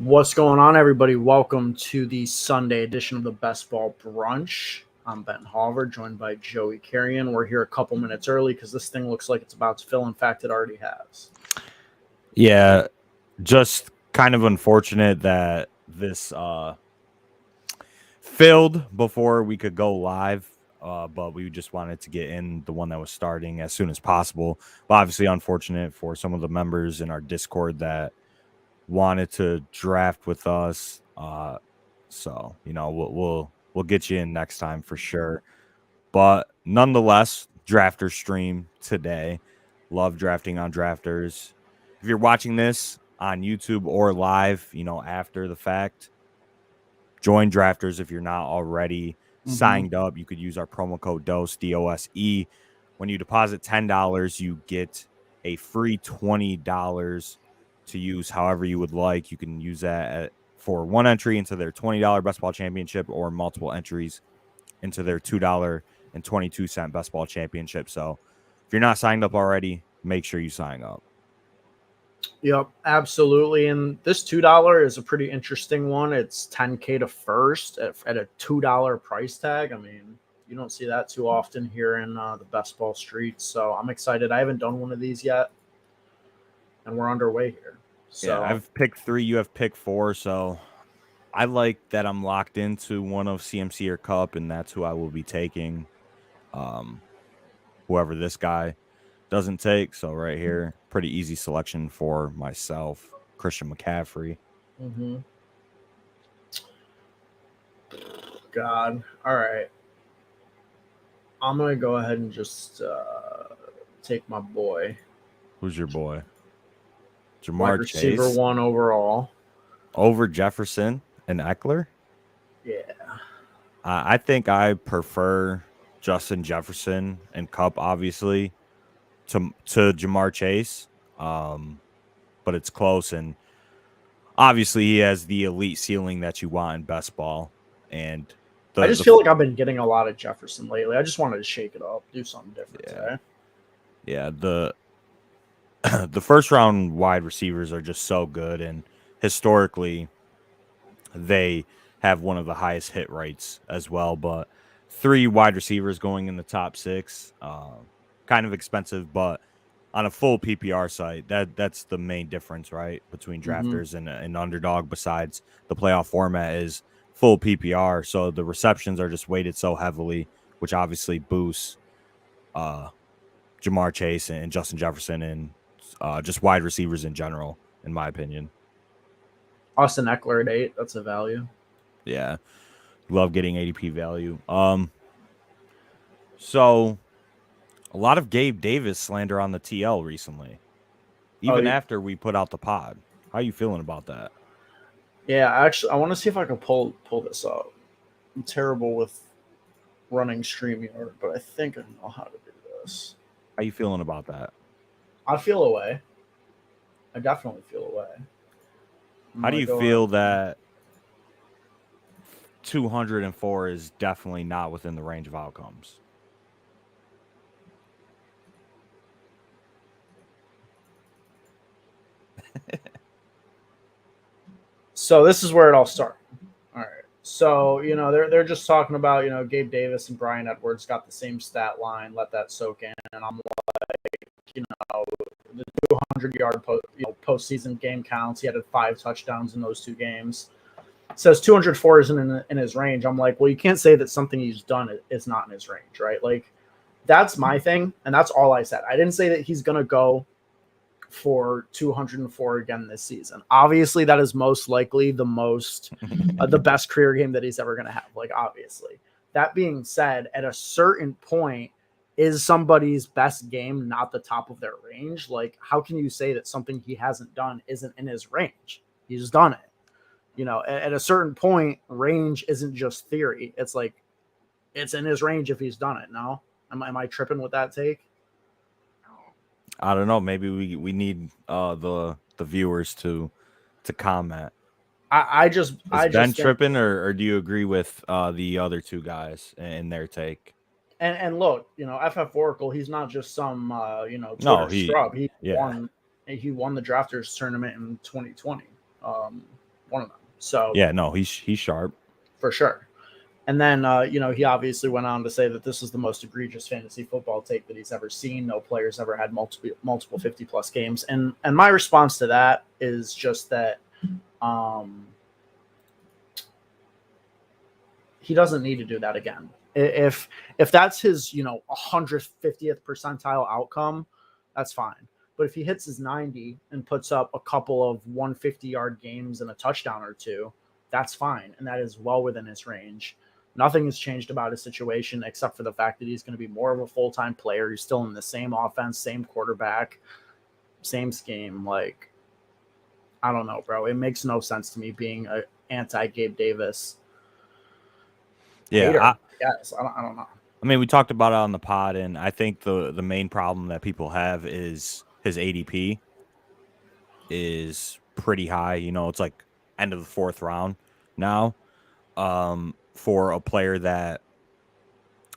What's going on, everybody? Welcome to the Sunday edition of the Best Ball Brunch. I'm Ben Hauver, joined by Joey Carrion. We're here a couple minutes early because this thing looks like it's about to fill. In fact, it already has. Yeah, just kind of unfortunate that this filled before we could go live, but we just wanted to get in the one that was starting as soon as possible. But obviously, unfortunate for some of the members in our Discord that wanted to draft with us. So we'll get you in next time for sure. But nonetheless, drafter stream today. Love drafting on drafters. If you're watching this on YouTube or live, after the fact, join drafters if you're not already signed up. You could use our promo code DOSE, DOSE. When you deposit $10, you get a free $20 to use however you would like. You can use that for one entry into their $20 best ball championship or multiple entries into their $2.22 best ball championship. So if you're not signed up already, make sure you sign up. Yep, absolutely. And this $2 is a pretty interesting one. It's $10K to first at a $2 price tag. I mean, you don't see that too often here in the best ball streets. So I'm excited. I haven't done one of these yet, and we're underway here. So yeah, I've picked 3. You have picked 4. So I like that I'm locked into one of CMC or Cup, and that's who I will be taking. Whoever this guy doesn't take. So right here, pretty easy selection for myself, Christian McCaffrey. God. All right. I'm going to go ahead and just take my boy. Who's your boy? Jamar Wide receiver Chase. 1 overall. Over Jefferson and Eckler? Yeah. I think I prefer Justin Jefferson and Cup, obviously, to Jamar Chase. But it's close, and obviously he has the elite ceiling that you want in best ball. And I just feel like I've been getting a lot of Jefferson lately. I just wanted to shake it up, do something different today. Yeah, the first round wide receivers are just so good, and historically they have one of the highest hit rates as well. But 3 wide receivers going in the top 6, kind of expensive, but on a full PPR site, that's the main difference, right, between drafters and an underdog. Besides, the playoff format is full PPR, so the receptions are just weighted so heavily, which obviously boosts Jamar Chase and Justin Jefferson and just wide receivers in general, in my opinion. Austin Eckler at 8, that's a value. Yeah, love getting ADP value. So a lot of Gabe Davis slander on the TL recently, even after we put out the pod. How are you feeling about that? Yeah, actually, I want to see if I can pull this up. I'm terrible with running StreamYard, but I think I know how to do this. How you feeling about that? I feel away. I definitely feel away. How do you feel that 204 is definitely not within the range of outcomes? So this is where it all started. All right. So, they're just talking about, Gabe Davis and Brian Edwards got the same stat line. Let that soak in. And I'm like, the 200-yard postseason game counts. He had 5 touchdowns in those 2 games. It says 204 isn't in his range. I'm like, well, you can't say that something he's done is not in his range, right? Like, that's my thing, and that's all I said. I didn't say that he's going to go for 204 again this season. Obviously, that is most likely the best career game that he's ever going to have. Like, obviously. That being said, at a certain point, is somebody's best game not the top of their range? Like, how can you say that something he hasn't done isn't in his range? He's done it. At a certain point, range isn't just theory. It's like, it's in his range if he's done it. No? Am I tripping with that take? I don't know. Maybe we need the viewers to comment. Is Ben tripping, or do you agree with the other 2 guys in their take? And look, FF Oracle, he's not just some Twitter scrub. He won the drafters tournament in 2020. One of them. So yeah, no, he's sharp. for sure. And then, he obviously went on to say that this is the most egregious fantasy football take that he's ever seen. No player's ever had multiple 50-plus games. And my response to that is just that he doesn't need to do that again. If that's his, 150th percentile outcome, that's fine. But if he hits his 90 and puts up a couple of 150-yard games and a touchdown or two, that's fine. And that is well within his range. Nothing has changed about his situation except for the fact that he's going to be more of a full-time player. He's still in the same offense, same quarterback, same scheme. Like, I don't know, bro. It makes no sense to me being an anti-Gabe Davis. Yeah, Yes, I don't know. I mean, we talked about it on the pod, and I think the main problem that people have is his ADP is pretty high. It's like end of the 4th round now. For a player that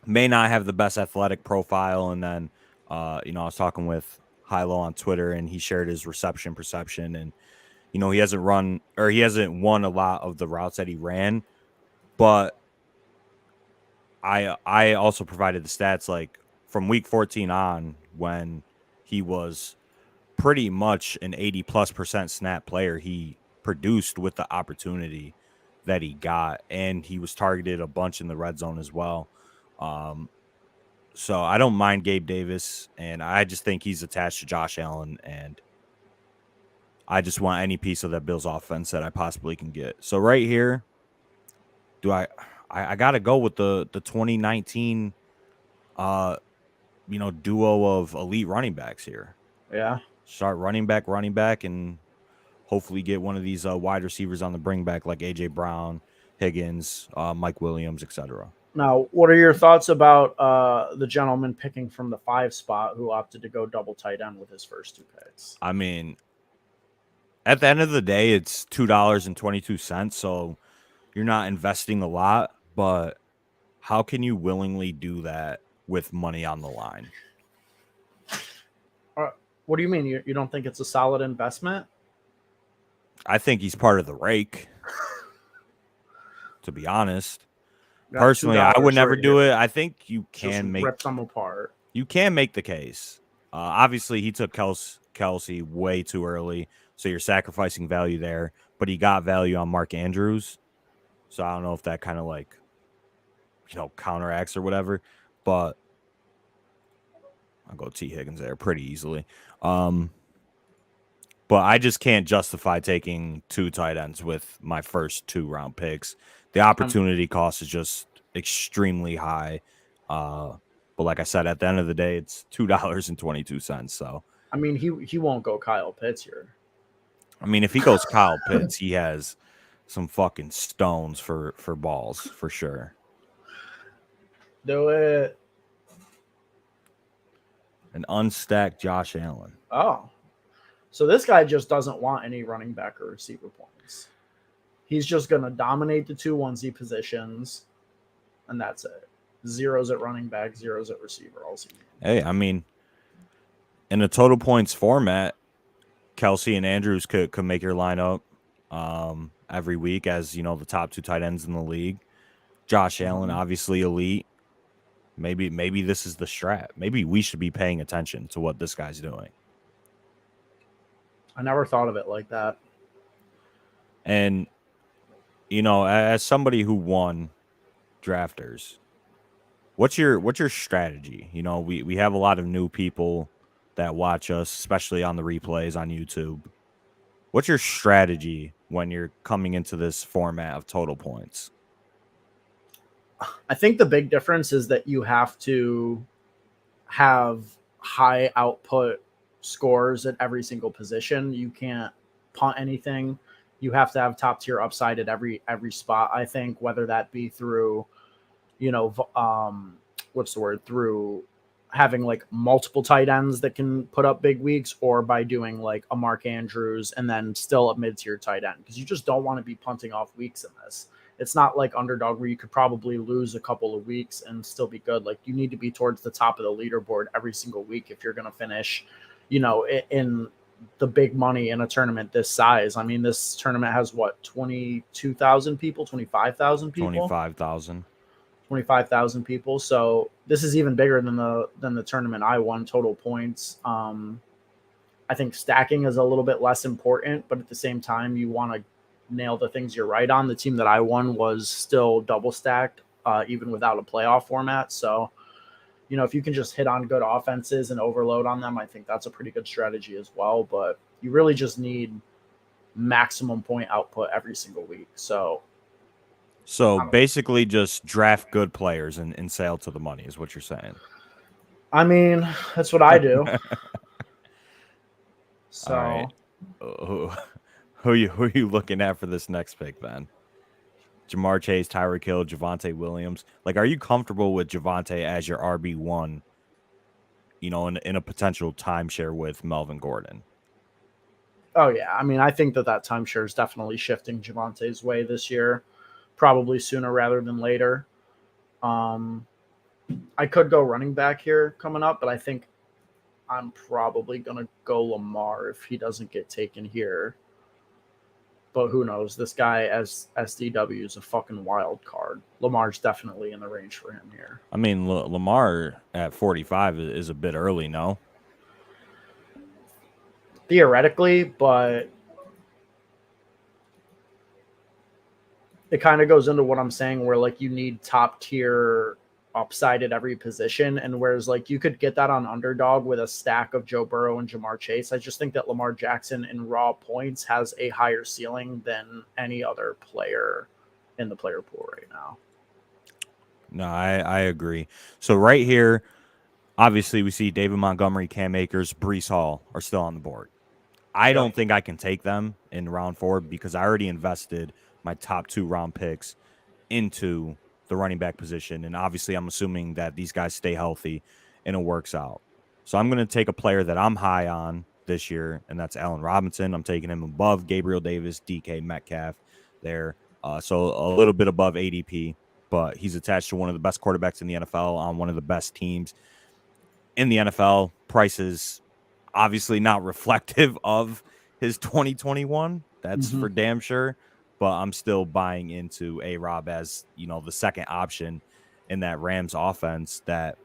may not have the best athletic profile. And then, I was talking with Hilo on Twitter, and he shared his reception perception, and he hasn't won a lot of the routes that he ran, but I also provided the stats like from week 14 on, when he was pretty much an 80+% snap player, he produced with the opportunity that he got, and he was targeted a bunch in the red zone as well. So I don't mind Gabe Davis, and I just think he's attached to Josh Allen, and I just want any piece of that Bills offense that I possibly can get. So right here, I got to go with the 2019 duo of elite running backs here. Yeah. Start running back, and hopefully get one of these wide receivers on the bring back like A.J. Brown, Higgins, Mike Williams, etc. Now, what are your thoughts about the gentleman picking from the 5 spot who opted to go double tight end with his first 2 picks? I mean, at the end of the day, it's $2.22, so you're not investing a lot, but how can you willingly do that with money on the line? What do you mean? You don't think it's a solid investment? I think he's part of the rake, to be honest. Personally, I would never do it. I think you can rip them apart. You can make the case. Obviously, he took Kelsey way too early, so you're sacrificing value there. But he got value on Mark Andrews, so I don't know if that kind of like, counteracts or whatever. But I'll go T. Higgins there pretty easily. But I just can't justify taking 2 tight ends with my first 2 round picks. The opportunity cost is just extremely high. But like I said, at the end of the day, it's $2.22. So I mean, he won't go Kyle Pitts here. I mean, if he goes Kyle Pitts, he has some fucking stones for balls for sure. Do it. An unstacked Josh Allen. Oh. So this guy just doesn't want any running back or receiver points. He's just going to dominate the 2 onesie positions, and that's it. 0s at running back, 0s at receiver all season. Hey, I mean, in a total points format, Kelsey and Andrews could make your lineup every week as, the top 2 tight ends in the league. Josh Allen, obviously elite. Maybe this is the strat. Maybe we should be paying attention to what this guy's doing. I never thought of it like that. And, as somebody who won drafters, what's your strategy? We have a lot of new people that watch us, especially on the replays on YouTube. What's your strategy when you're coming into this format of total points? I think the big difference is that you have to have high output scores at every single position. You can't punt anything. You have to have top tier upside at every spot. I think, whether that be through, through having like multiple tight ends that can put up big weeks, or by doing like a Mark Andrews and then still a mid-tier tight end, because you just don't want to be punting off weeks in this. It's not like Underdog where you could probably lose a couple of weeks and still be good. Like, you need to be towards the top of the leaderboard every single week if you're going to finish, in the big money in a tournament this size. I mean, this tournament has what, 22,000 people, 25,000 people, 25,000 people. So this is even bigger than the tournament I won total points. I think stacking is a little bit less important, but at the same time, you want to nail the things you're right on. The team that I won was still double stacked, even without a playoff format. So, you know, if you can just hit on good offenses and overload on them, I think that's a pretty good strategy as well. But you really just need maximum point output every single week. So basically just draft good players and sail to the money is what you're saying. I mean, that's what I do. So, all right. Who are you looking at for this next pick then? Jamar Chase, Tyreek Hill, Javonte Williams. Like, are you comfortable with Javonte as your RB1, you know, in a potential timeshare with Melvin Gordon? oh yeah, I mean, I think that timeshare is definitely shifting Javonte's way this year, probably sooner rather than later. I could go running back here coming up, but I think I'm probably gonna go Lamar if he doesn't get taken here. But who knows? This guy as SDW is a fucking wild card. Lamar's definitely in the range for him here. I mean, Lamar at 45 is a bit early, no? Theoretically, but it kind of goes into what I'm saying where like you need top tier upside at every position. And whereas like you could get that on underdog with a stack of Joe Burrow and Jamar Chase, I just think that Lamar Jackson in raw points has a higher ceiling than any other player in the player pool right now. No, I agree. So right here, obviously we see David Montgomery, Cam Akers, Breece Hall are still on the board. I don't think I can take them in round 4 because I already invested my top 2 round picks into the running back position. And obviously I'm assuming that these guys stay healthy and it works out. So I'm going to take a player that I'm high on this year, and that's Allen Robinson. I'm taking him above Gabriel Davis, DK Metcalf there. So a little bit above ADP, but he's attached to one of the best quarterbacks in the NFL on one of the best teams in the NFL. Prices obviously not reflective of his 2021. That's for damn sure. But I'm still buying into A-Rob as, you know, the second option in that Rams offense that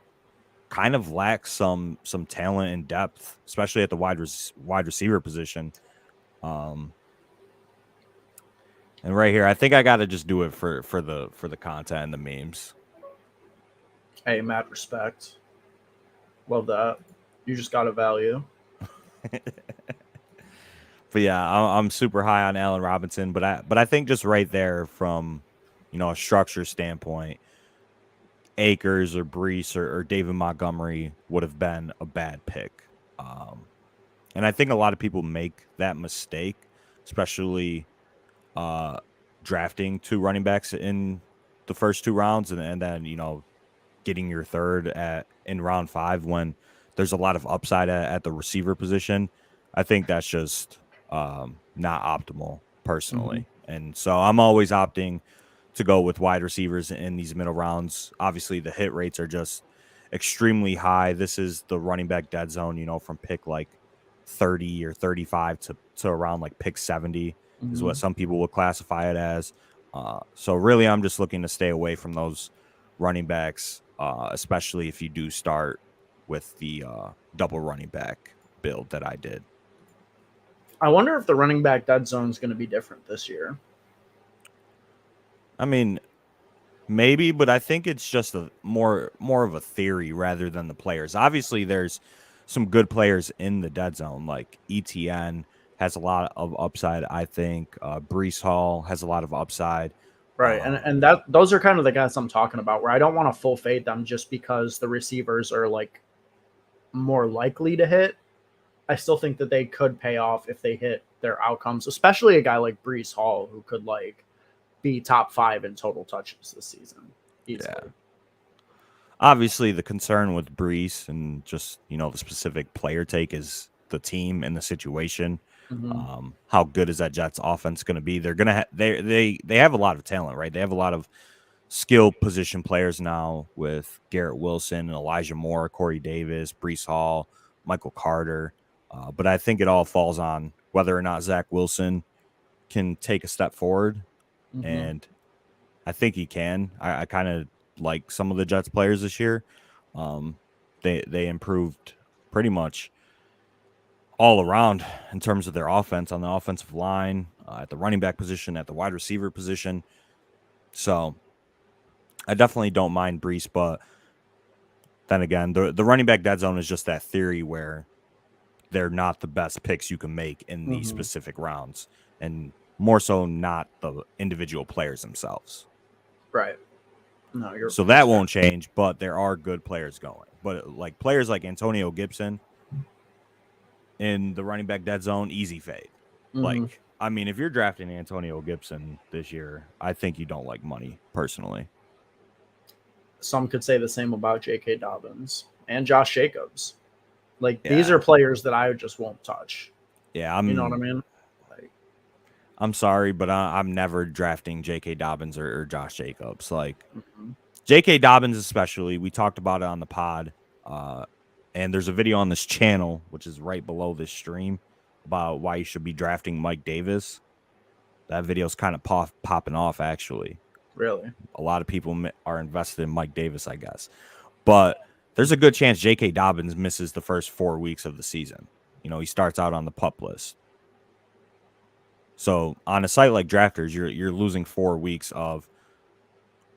kind of lacks some talent and depth, especially at the wide receiver position. And right here, I think I got to just do it for the content and the memes. Hey, mad respect. Love that. You just got a value. But yeah, I'm super high on Allen Robinson, but I think just right there from, you know, a structure standpoint, Akers or Breece or David Montgomery would have been a bad pick. And I think a lot of people make that mistake, especially drafting 2 running backs in the first 2 rounds and then, you know, getting your third in round 5 when there's a lot of upside at the receiver position. I think that's just not optimal personally. And so I'm always opting to go with wide receivers in these middle rounds. Obviously the hit rates are just extremely high. This is the running back dead zone, you know, from pick like 30 or 35 to around like pick 70 is what some people will classify it as. So really I'm just looking to stay away from those running backs, especially if you do start with the double running back build that I did. I wonder if the running back dead zone is going to be different this year. I mean, maybe, but I think it's just a more of a theory rather than the players. Obviously, there's some good players in the dead zone, like ETN has a lot of upside. I think Breece Hall has a lot of upside. Right, and those are kind of the guys I'm talking about, where I don't want to full fade them just because the receivers are like more likely to hit. I still think that they could pay off if they hit their outcomes, especially a guy like Breece Hall who could like be top 5 in total touches this season easily. Yeah. Obviously, the concern with Breece and just, you know, the specific player take is the team and the situation. How good is that Jets offense going to be? They're going to they have a lot of talent, right? They have a lot of skill position players now with Garrett Wilson and Elijah Moore, Corey Davis, Breece Hall, Michael Carter. But I think it all falls on whether or not Zach Wilson can take a step forward. Mm-hmm. And I think he can. I kind of like some of the Jets players this year. They improved pretty much all around in terms of their offense on the offensive line, at the running back position, at the wide receiver position. So I definitely don't mind Brees, but then again, the running back dead zone is just that theory where they're not the best picks you can make in these specific rounds, and more so not the individual players themselves. Right. No, you're So that won't change, but there are good players going. But like players like Antonio Gibson in the running back dead zone, easy fade. Mm-hmm. Like, I mean, if you're drafting Antonio Gibson this year, I think you don't like money personally. Some could say the same about J.K. Dobbins and Josh Jacobs. Like, these are players that I just won't touch. Yeah, you know what I mean? Like, I'm sorry, but I'm never drafting J.K. Dobbins or Josh Jacobs. Like, J.K. Dobbins especially, we talked about it on the pod, and there's a video on this channel, which is right below this stream, about why you should be drafting Mike Davis. That video's kind of popping off, actually. Really? A lot of people are invested in Mike Davis, I guess. But there's a good chance J.K. Dobbins misses the first 4 weeks of the season. You know, he starts out on the PUP list. So on a site like Drafters, you're losing 4 weeks of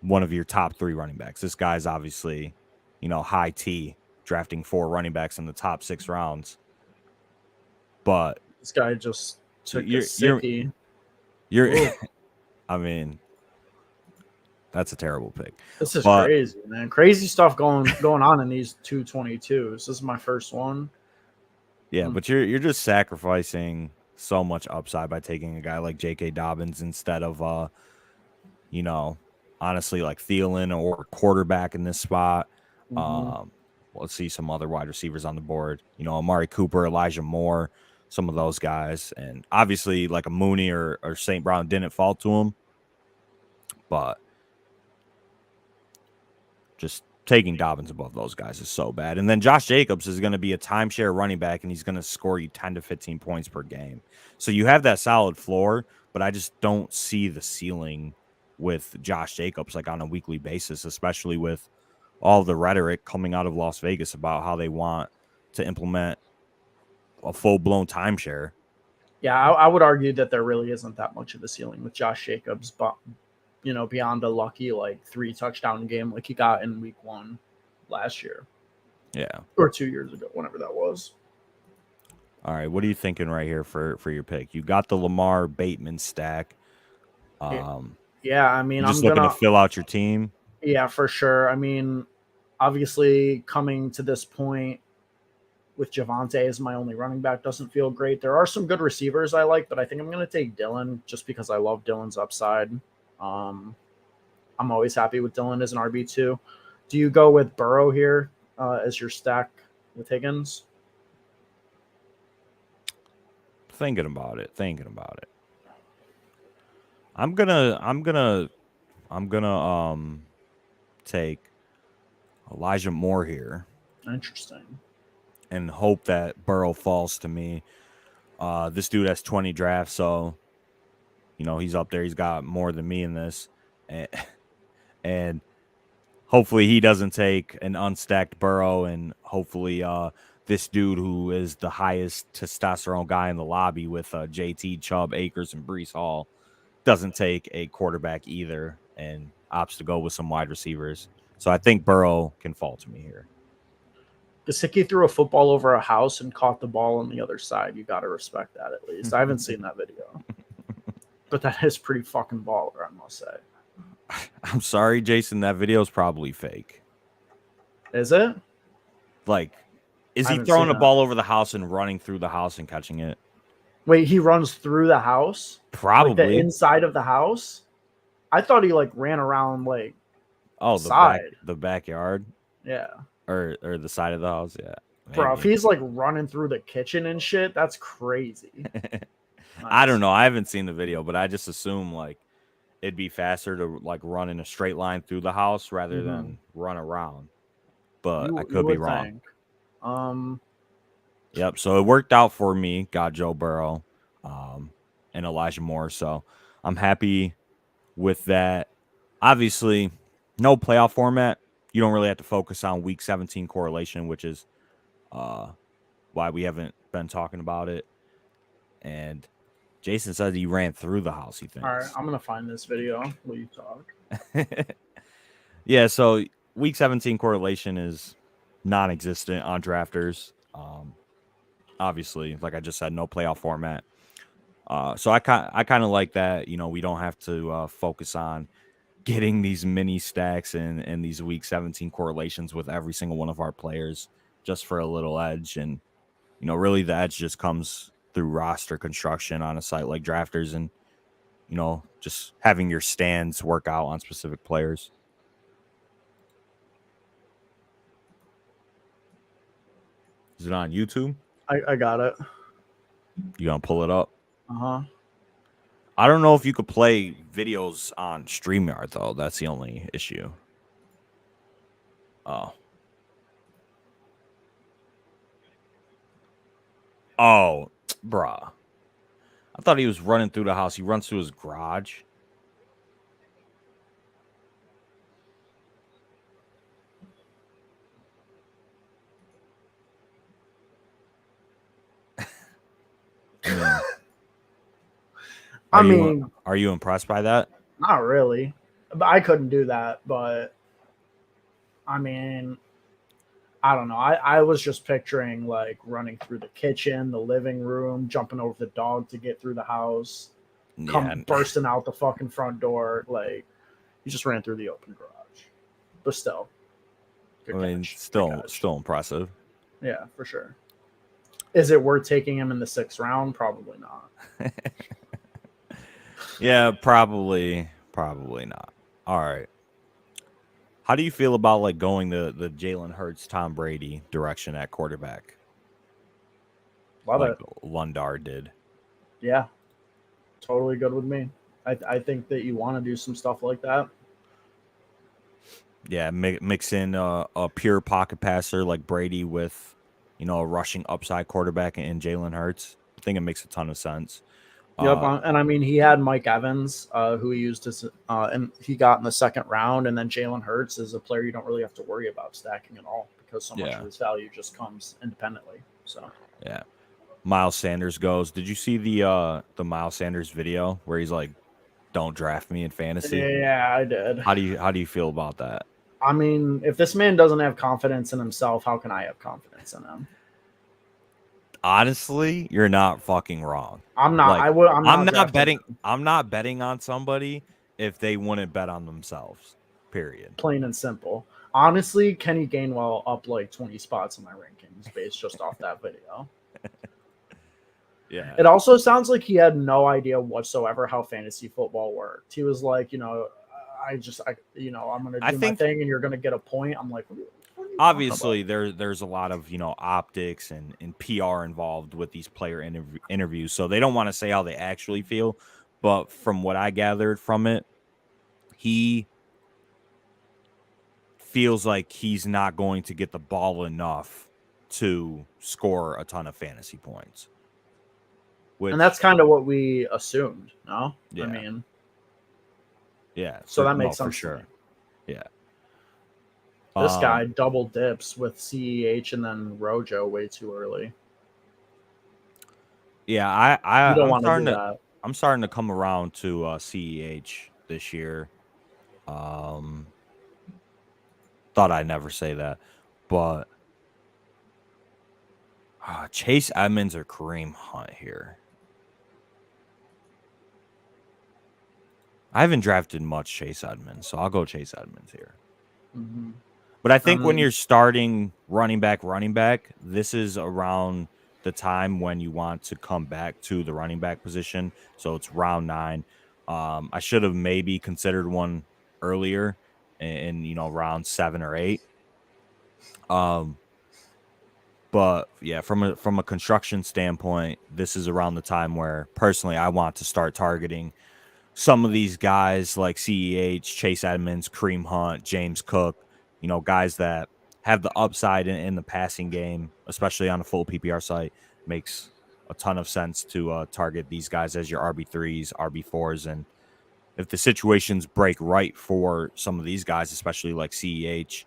one of your top 3 running backs. This guy's obviously, high T, drafting 4 running backs in the top 6 rounds. But this guy just took a sickie. You're I mean, that's a terrible pick. This is crazy, man. Crazy stuff going on in these 222s. This is my first one. Yeah, but you're just sacrificing so much upside by taking a guy like J.K. Dobbins instead of honestly, like Thielen or quarterback in this spot. Let's see some other wide receivers on the board. Amari Cooper, Elijah Moore, some of those guys. And obviously, like a Mooney or St. Brown didn't fall to him. But just taking Dobbins above those guys is so bad. And then Josh Jacobs is going to be a timeshare running back, and he's going to score you 10 to 15 points per game. So you have that solid floor, but I just don't see the ceiling with Josh Jacobs like on a weekly basis, especially with all the rhetoric coming out of Las Vegas about how they want to implement a full-blown timeshare. Yeah, I would argue that there really isn't that much of a ceiling with Josh Jacobs, but beyond a lucky 3 touchdown game like he got in week 1 last year. Yeah. Or 2 years ago, whenever that was. All right, what are you thinking right here for your pick? You got the Lamar Bateman stack. Yeah, I mean, I'm just looking to fill out your team. Yeah, for sure. I mean, obviously coming to this point with Javonte as my only running back doesn't feel great. There are some good receivers I like, but I think I'm going to take Dylan just because I love Dylan's upside. I'm always happy with Dylan as an RB2. Do you go with Burrow here as your stack with Higgins? Thinking about it. I'm gonna take Elijah Moore here. Interesting. And hope that Burrow falls to me. This dude has 20 drafts, so he's up there. He's got more than me in this, and hopefully he doesn't take an unstacked Burrow, and hopefully this dude who is the highest testosterone guy in the lobby with JT, Chubb, Akers, and Breece Hall doesn't take a quarterback either and opts to go with some wide receivers. So I think Burrow can fall to me here. Gesicki threw a football over a house and caught the ball on the other side. You got to respect that at least. I haven't seen that video. But that is pretty fucking baller, I must say. I'm sorry, Jason. That video is probably fake. Is it? Like, is he throwing a ball over the house and running through the house and catching it? Wait, he runs through the house? Probably. Like the inside of the house? I thought he ran around the backyard. Yeah. Or the side of the house, yeah. Maybe. Bro, if he's running through the kitchen and shit, that's crazy. Nice. I don't know. I haven't seen the video, but I just assume it'd be faster to run in a straight line through the house rather than run around. But I could be wrong. Yep. So it worked out for me. Got Joe Burrow, and Elijah Moore. So I'm happy with that. Obviously, no playoff format. You don't really have to focus on week 17 correlation, which is why we haven't been talking about it. And Jason says he ran through the house, he All right, thinks. I'm gonna find this video while you talk. Yeah, so week 17 correlation is non-existent on drafters. Obviously, like I just said, no playoff format. So I kind of like that. You know, we don't have to focus on getting these mini stacks and these week 17 correlations with every single one of our players just for a little edge. And, you know, really the edge just comes through roster construction on a site like drafters and, you know, just having your stands work out on specific players. Is it on YouTube? I got it. You gonna pull it up? Uh-huh. I don't know if you could play videos on StreamYard though. That's the only issue. Oh. Oh, bruh. I thought he was running through the house. He runs through his garage. I mean, are you impressed by that? not really. But I couldn't do that, but I mean, I don't know. I was just picturing like running through the kitchen, the living room, jumping over the dog to get through the house, bursting out the fucking front door. Like he just ran through the open garage. But still. I mean, still impressive. Yeah, for sure. Is it worth taking him in the 6th round? Probably not. Yeah, probably not. All right. How do you feel about like going the Jalen Hurts, Tom Brady direction at quarterback? Love it. Lundar did. Yeah, totally good with me. I think that you want to do some stuff like that. Yeah, mix in a pure pocket passer like Brady with, you know, a rushing upside quarterback in Jalen Hurts. I think it makes a ton of sense. Yep, and I mean he had Mike Evans, who he used as, and he got in the 2nd round, and then Jalen Hurts is a player you don't really have to worry about stacking at all because so much of his value just comes independently. So yeah, Miles Sanders goes. Did you see the Miles Sanders video where he's like, "Don't draft me in fantasy"? Yeah, I did. How do you feel about that? I mean, if this man doesn't have confidence in himself, how can I have confidence in him? Honestly, you're not fucking wrong. I'm not. Like, I'm not betting. I'm not betting on somebody if they wouldn't bet on themselves. Period. Plain and simple. Honestly, Kenny Gainwell up like 20 spots in my rankings based just off that video. Yeah. It also sounds like he had no idea whatsoever how fantasy football worked. He was like, I'm going to do my thing and you're going to get a point. I'm like, what obviously there's a lot of, optics and PR involved with these player interviews. So they don't want to say how they actually feel. But from what I gathered from it, he feels like he's not going to get the ball enough to score a ton of fantasy points. And that's kind of what we assumed, no? Yeah. I mean, yeah. So that makes sense for sure. Yeah. This guy double dips with CEH and then Rojo way too early. Yeah, I'm starting to come around to CEH this year. Thought I'd never say that, but Chase Edmonds or Kareem Hunt here. I haven't drafted much Chase Edmonds, so I'll go Chase Edmonds here. Mm-hmm. But I think when you're starting running back, this is around the time when you want to come back to the running back position. So it's round 9. I should have maybe considered one earlier in round 7 or 8. But yeah, from a construction standpoint, this is around the time where personally I want to start targeting some of these guys like CEH, Chase Edmonds, Kareem Hunt, James Cook, guys that have the upside in the passing game, especially on a full PPR site, makes a ton of sense to target these guys as your RB3s, RB4s. And if the situations break right for some of these guys, especially like CEH,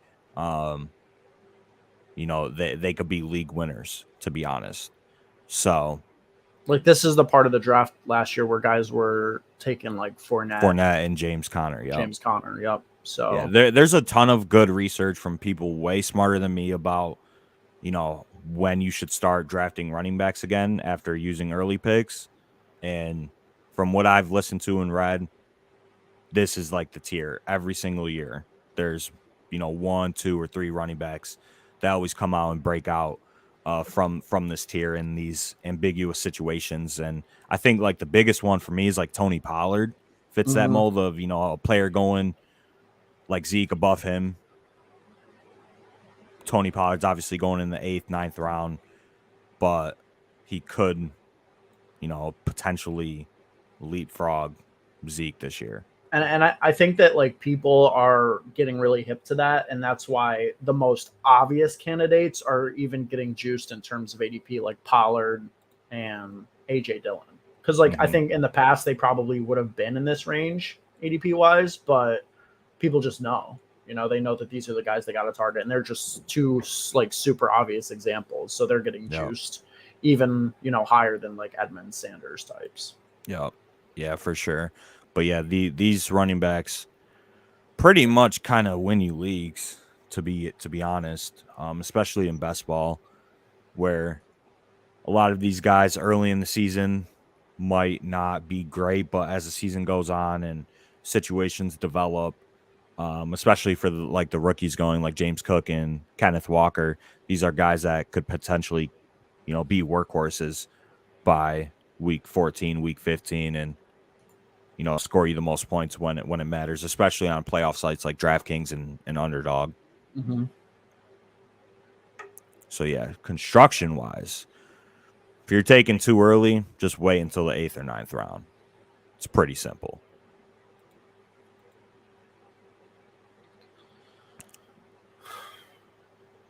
they could be league winners, to be honest. So, like, this is the part of the draft last year where guys were taking like Fournette and James Conner. Yep. James Conner. Yep. So yeah, there's a ton of good research from people way smarter than me about, when you should start drafting running backs again after using early picks. And from what I've listened to and read, this is like the tier every single year. There's, 1, 2, or 3 running backs that always come out and break out from this tier in these ambiguous situations. And I think like the biggest one for me is like Tony Pollard fits that mold of, a player going like Zeke above him. Tony Pollard's obviously going in the 8th, 9th round, but he could, potentially leapfrog Zeke this year. And I think that like people are getting really hip to that, and that's why the most obvious candidates are even getting juiced in terms of ADP, like Pollard and AJ Dillon. Because like I think in the past they probably would have been in this range ADP wise, but people just know, they know that these are the guys they got to target, and they're just two like super obvious examples, so they're getting juiced even higher than like Edmonds, Sanders types. Yeah, for sure. But yeah, these running backs pretty much kind of win you leagues, to be honest, especially in best ball, where a lot of these guys early in the season might not be great, but as the season goes on and situations develop, especially for the rookies going like James Cook and Kenneth Walker, these are guys that could potentially, be workhorses by week 14, week 15, and score you the most points when it matters, especially on playoff sites like DraftKings and Underdog. So yeah, construction wise, if you're taking too early, just wait until the 8th or 9th round. It's pretty simple.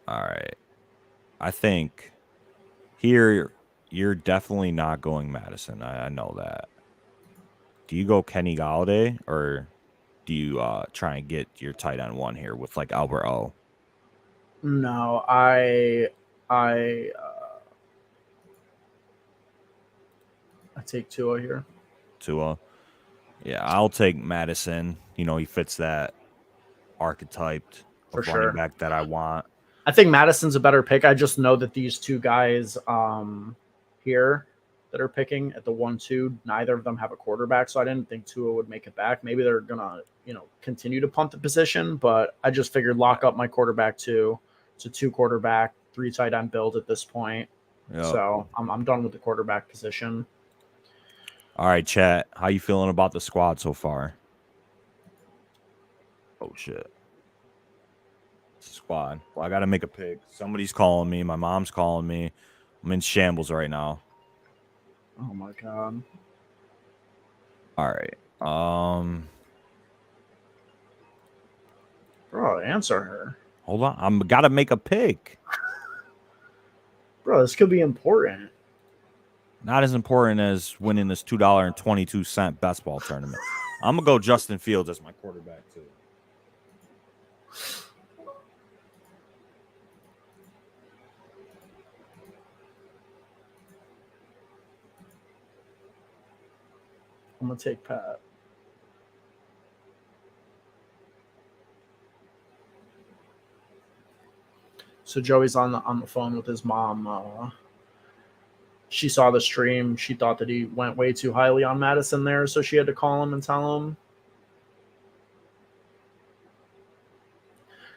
All right. I think here you're definitely not going Madison. I know that. Do you go Kenny Galladay, or do you try and get your tight end one here with like Albert O? No, I take Tua here. Tua. Yeah, I'll take Madison. He fits that archetyped For running sure. back that I want. I think Madison's a better pick. I just know that these two guys here that are picking at the 1-2, neither of them have a quarterback, so I didn't think Tua would make it back. Maybe they're gonna, continue to punt the position, but I just figured lock up my quarterback too. It's a 2 quarterback, 3 tight end build at this point. Yep. So I'm done with the quarterback position. All right, chat. How you feeling about the squad so far? Oh shit. Squad. Well, I gotta make a pick. Somebody's calling me. My mom's calling me. I'm in shambles right now. Oh my god. All right. Bro, answer her. Hold on. I'm gotta make a pick. Bro, this could be important. Not as important as winning this $2.22 best ball tournament. I'm gonna go Justin Fields as my quarterback too. I'm gonna take Pat. So Joey's on the phone with his mom. She saw the stream. She thought that he went way too highly on Madison there, so she had to call him and tell him.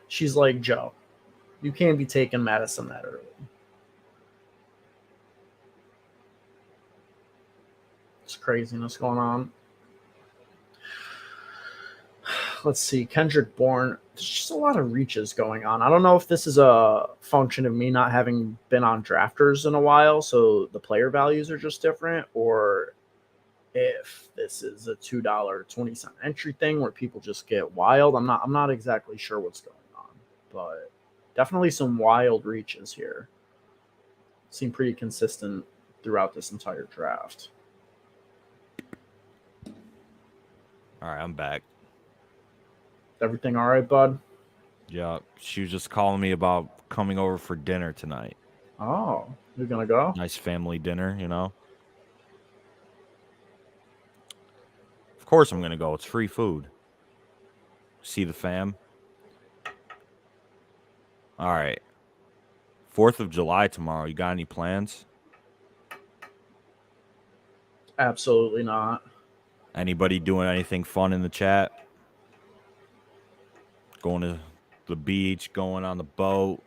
She's like, Joe, you can't be taking Madison that early. It's craziness going on. Let's see. Kendrick Bourne. There's just a lot of reaches going on. I don't know if this is a function of me not having been on drafters in a while, so the player values are just different, or if this is a $2.20 entry thing where people just get wild. I'm not exactly sure what's going on, but Definitely some wild reaches here. Seem pretty consistent throughout this entire draft. All right, I'm back. Everything all right, bud? Yeah, she was just calling me about coming over for dinner tonight. Oh, you're gonna go? Nice family dinner, you know. Of course I'm gonna go. It's free food. See the fam. All right. 4th of July tomorrow. You got any plans? Absolutely not. Anybody doing anything fun in the chat? Going to the beach, going on the boat.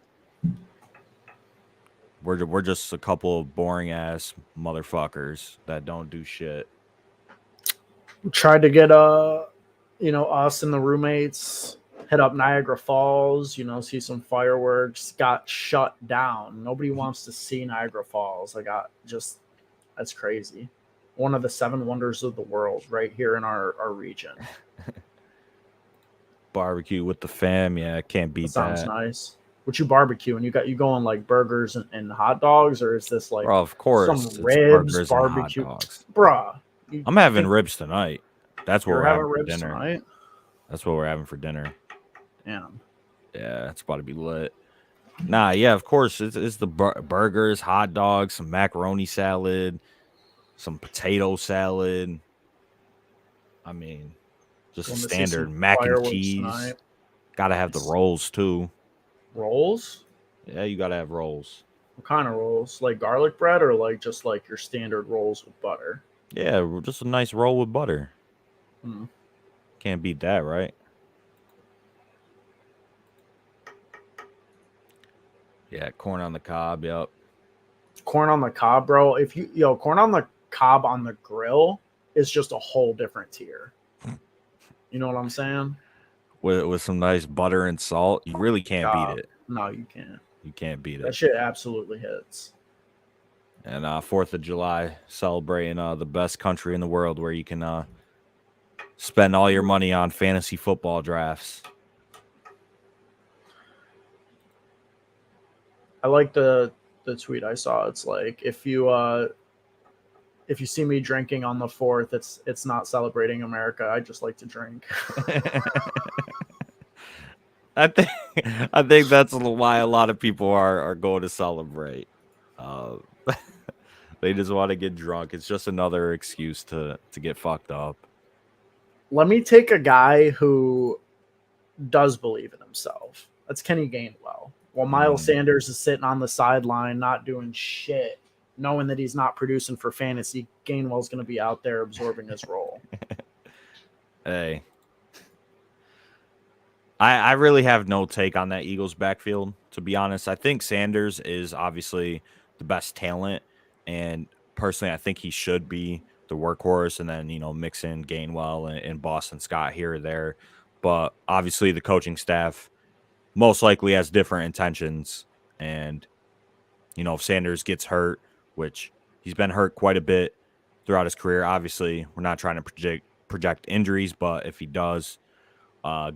We're just a couple of boring ass motherfuckers that don't do shit. Tried to get us and the roommates hit up Niagara Falls, see some fireworks. Got shut down. Nobody wants to see Niagara Falls. That's crazy. One of the 7 wonders of the world right here in our region. Barbecue with the fam, yeah, can't beat Sounds that. nice. What you barbecuing? You going like burgers and hot dogs, or is this like Bro, of course, some it's ribs burgers barbecue? and hot dogs. Bruh, I'm having ribs tonight. That's what you're we're having having for ribs dinner. tonight? That's what we're having for dinner. Damn. Yeah, it's about to be lit. Nah, yeah, of course. It's the burgers, hot dogs, some macaroni salad, some potato salad. I mean, just Going to see standard some mac and fireworks cheese. tonight. Gotta have the rolls too. Rolls? Yeah, you gotta have rolls. What kind of rolls? Like garlic bread, or like just like your standard rolls with butter? Yeah, just a nice roll with butter. Hmm. Can't beat that, right? Yeah, corn on the cob. Yep. Corn on the cob, bro. Corn on the cob on the grill is just a whole different tier. You know what I'm saying? With some nice butter and salt, you really can't beat it. No, you can't. You can't beat That it. shit absolutely hits. And 4th of July, celebrating the best country in the world, where you can spend all your money on fantasy football drafts. I like the tweet I saw. It's like if you see me drinking on the 4th, it's not celebrating America. I just like to drink. I think that's why a lot of people are going to celebrate. They just want to get drunk. It's just another excuse to get fucked up. Let me take a guy who does believe in himself. That's Kenny Gainwell. While Miles Sanders is sitting on the sideline, not doing shit, knowing that he's not producing for fantasy, Gainwell's going to be out there absorbing his role. Hey. I really have no take on that Eagles backfield, to be honest. I think Sanders is obviously the best talent, and personally, I think he should be the workhorse, and then, mix in Gainwell and Boston Scott here or there. But obviously, the coaching staff most likely has different intentions, and, if Sanders gets hurt, which he's been hurt quite a bit throughout his career, obviously, we're not trying to project injuries, but if he does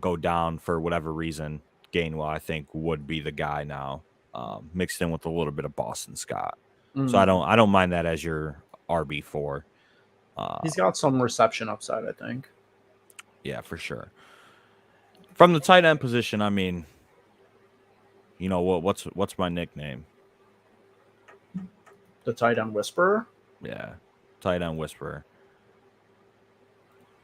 go down for whatever reason, Gainwell, I think, would be the guy now, mixed in with a little bit of Boston Scott. So I don't mind that as your RB4. He's got some reception upside, I think. Yeah, for sure. From the tight end position, I mean, what's my nickname? The tight end whisperer? Yeah, tight end whisperer.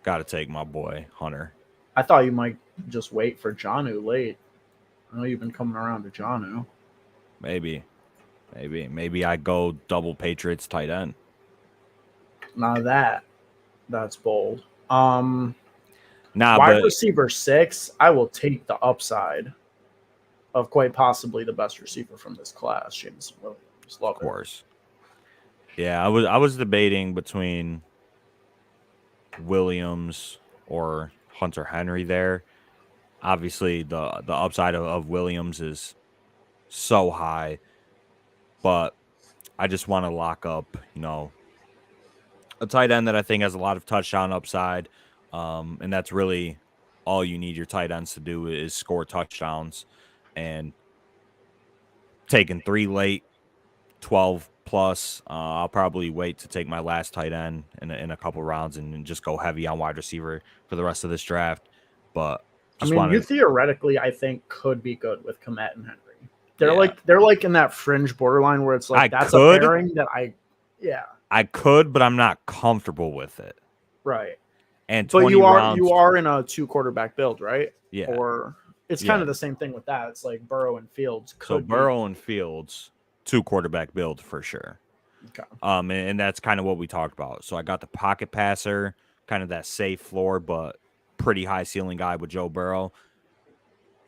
Got to take my boy Hunter. I thought you might just wait for Jonnu late. I know you've been coming around to Jonnu. Maybe I go double Patriots tight end. Now that's bold. Wide receiver 6, I will take the upside of quite possibly the best receiver from this class, Jameson Williams. Love of course. Yeah, I was debating between Williams or Hunter Henry there. Obviously, the upside of Williams is so high, but I just want to lock up, a tight end that I think has a lot of touchdown upside, and that's really all you need your tight ends to do is score touchdowns. And taking 3 late, 12 plus. I'll probably wait to take my last tight end in a couple rounds and just go heavy on wide receiver for the rest of this draft. But just you theoretically, I think, could be good with Komet and Henry. They're Yeah. they're like in that fringe borderline where it's like that's a pairing that I could, but I'm not comfortable with it. Right. And but 20 you rounds, are in a 2 quarterback build, right? Yeah. Or it's kind of the same thing with that. It's like Burrow and Fields So Burrow and Fields, 2 quarterback build for sure. Okay. And that's kind of what we talked about. So I got the pocket passer, kind of that safe floor, but pretty high ceiling guy with Joe Burrow.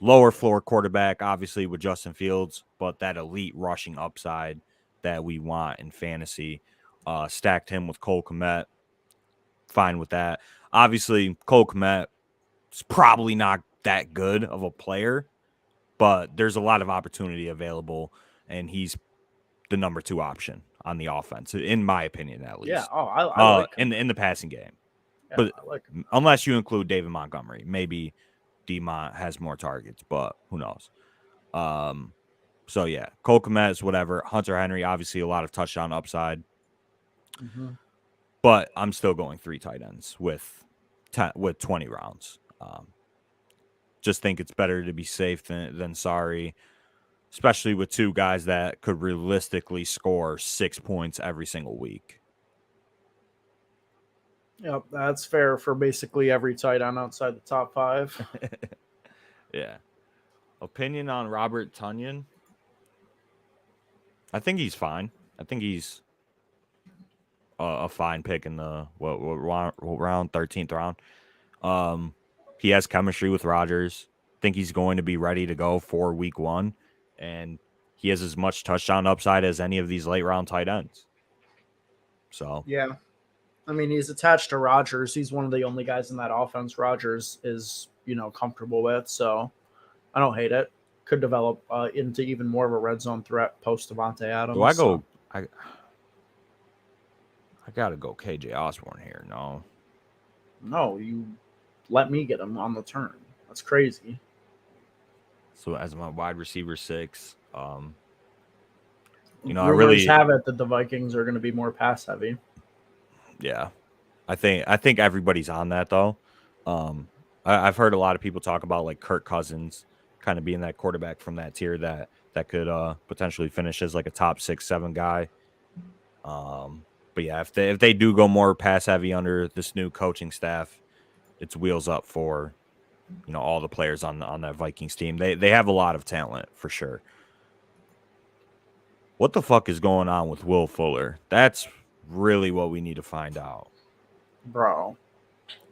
Lower floor quarterback, obviously, with Justin Fields, but that elite rushing upside that we want in fantasy. Stacked him with Cole Kmet. Fine with that. Obviously, Cole Kmet is probably not that good of a player, but there's a lot of opportunity available, and he's the number 2 option on the offense, in my opinion, at least. Yeah. Oh, I like him. in the passing game. Yeah, but I like him. Unless you include David Montgomery, maybe D-Mont has more targets, but who knows? So yeah, Cole Kmet, whatever. Hunter Henry, obviously a lot of touchdown upside. Mm-hmm. But I'm still going 3 tight ends with 20 rounds. Just think it's better to be safe than sorry, especially with 2 guys that could realistically score 6 points every single week. Yep, that's fair for basically every tight end outside the top 5. Yeah. Opinion on Robert Tonyan? I think he's fine. I think he's a fine pick in the round 13th round. He has chemistry with Rodgers. Think he's going to be ready to go for week 1, and he has as much touchdown upside as any of these late round tight ends. So yeah, I mean, he's attached to Rodgers. He's one of the only guys in that offense Rodgers is comfortable with. So I don't hate it. Could develop into even more of a red zone threat post Devontae Adams. Do I go? I gotta go KJ Osborne here. No, you let me get him on the turn. That's crazy. So as my wide receiver 6, Rumors I really have it that the Vikings are going to be more pass heavy. Yeah, I think everybody's on that though. I've heard a lot of people talk about like Kirk Cousins kind of being that quarterback from that tier that could potentially finish as like a top 6-7 guy. But yeah, if they do go more pass heavy under this new coaching staff, it's wheels up for all the players on that Vikings team. They have a lot of talent for sure. What the fuck is going on with Will Fuller? That's really what we need to find out. Bro,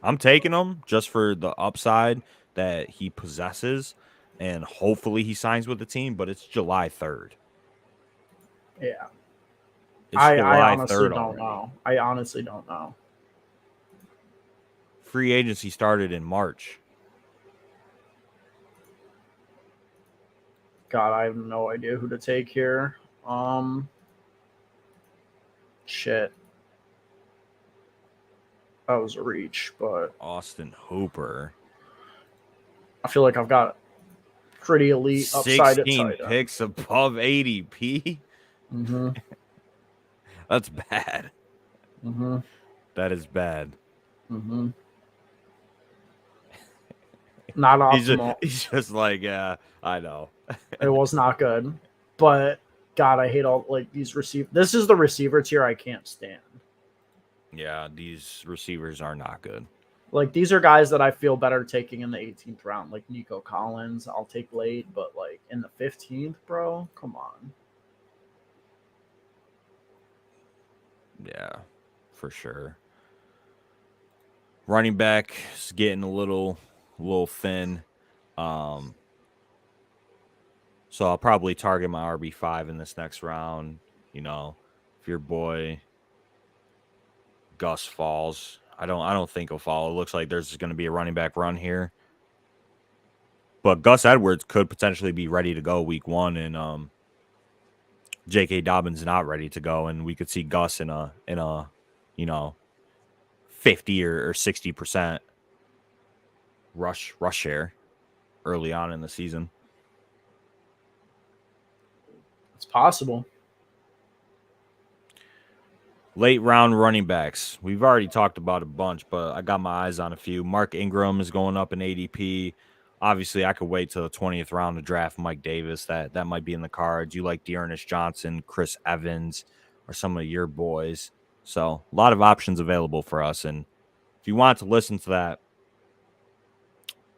I'm taking him just for the upside that he possesses, and hopefully he signs with the team, but it's July 3rd. Yeah. I honestly don't know. I honestly don't know. Free agency started in March. God, I have no idea who to take here. Shit. That was a reach, but Austin Hooper. I feel like I've got pretty elite upside at 16 tight end. picks above ADP. Mm-hmm. That's bad. Mm-hmm. That is bad. Mm-hmm. Not optimal. He's just like, yeah, I know. It was not good. But God, I hate all these receivers. This is the receiver tier I can't stand. Yeah, these receivers are not good. Like, these are guys that I feel better taking in the 18th round. Like Nico Collins, I'll take late, but like in the 15th, bro, come on. Yeah, for sure. Running back is getting a little thin. So I'll probably target my RB5 in this next round. If your boy Gus falls, I don't think he'll fall. It looks like there's going to be a running back run here. But Gus Edwards could potentially be ready to go week 1, and J.K. Dobbins not ready to go, and we could see Gus in a 50 or 60% rush share early on in the season. possible. Late round running backs. We've already talked about a bunch, but I got my eyes on a few. Mark Ingram is going up in ADP. Obviously, I could wait till the 20th round to draft Mike Davis. That might be in the cards. You like Dearness Johnson, Chris Evans, or some of your boys. So a lot of options available for us. And if you want to listen to that,